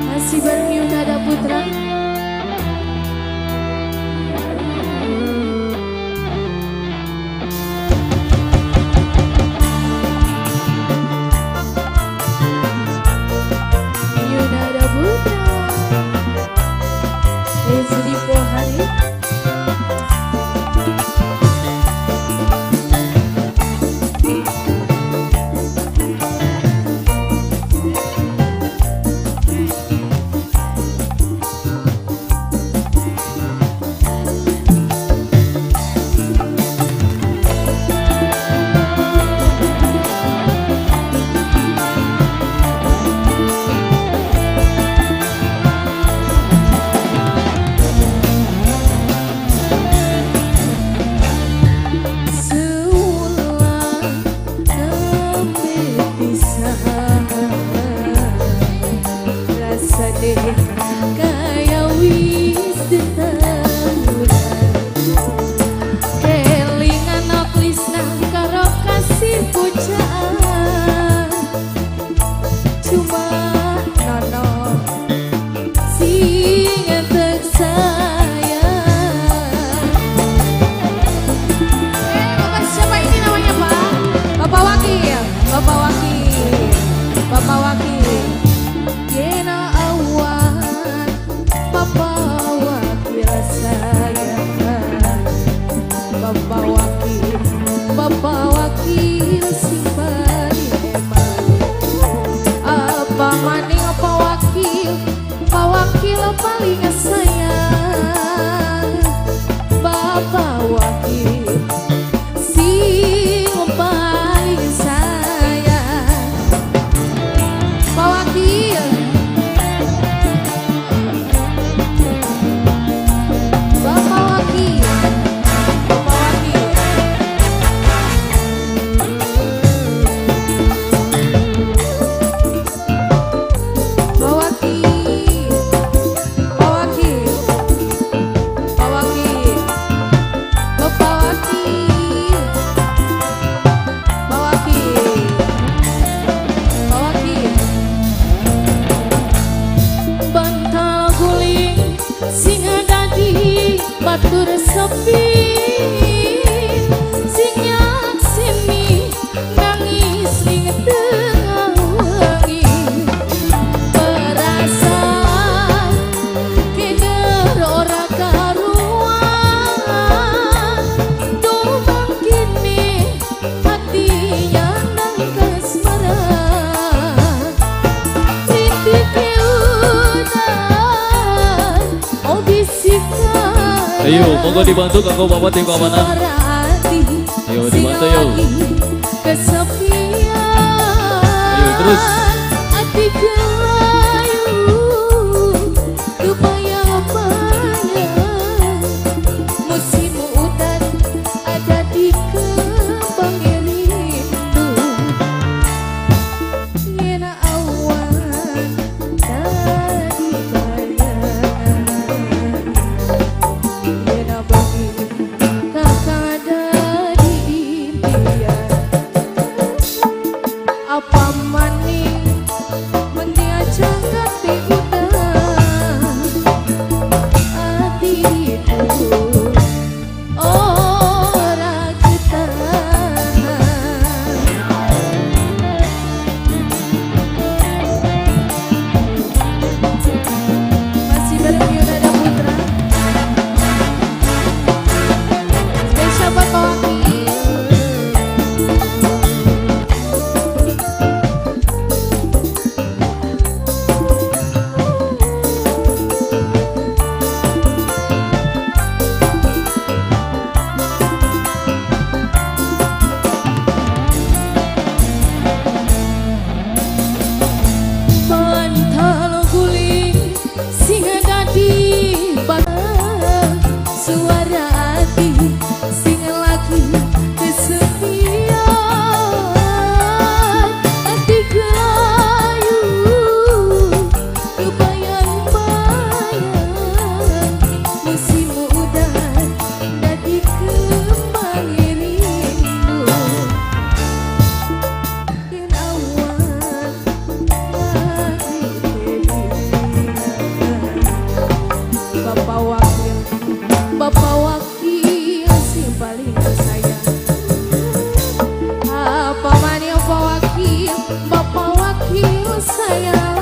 Masih bareng Yunada Putra. Yunada Putra. Rezeki Pohari. Kaya wis ditahunan kelingan tresna karo kasih pujaan cuma nono sing entek sayang. Bapak siapa ini namanya Pak? Bapak Wakil, Bapak Wakil, Bapak Wakil. Yena awan Bapak Wakil saya, Bapak Wakil, Bapak Wakil simpan eman. Apa maning Pak Wakil, Pak Wakil paling sayang. Bapak Wakil sing paling sayang. Pak Wakil, Bapak Wakil, Bapak Wakil. Pak Wakil, Pak Wakil, Pak Wakil, Bapak Wakil, Pak Wakil, Pak Wakil. Bantal guling singa dadi batur sepi, sinyak sini nangis ning tengah wengi. Perasaan keger ora karuan, tumbang kini hatinya nang kasmaran. Titik udan oh bisikan. Ayo, monggo dibantu kanggo Bapak tim keamanan. Ayo dibantu yuk. Kesepian. Ayo terus. Hati kelayu kebayang-bayang. Musim udan ada di kembang rindu. Yena awan tadi bayangan. Yena bagi kakak dari impian. Apa maning mendia jangan diundang hatiku ora ketahan. Masih bareng Yunada Putra. Spesial buat Pak Wakil. Bapak Wakil si paling sayang. Apa mani Bapak Wakil sayang.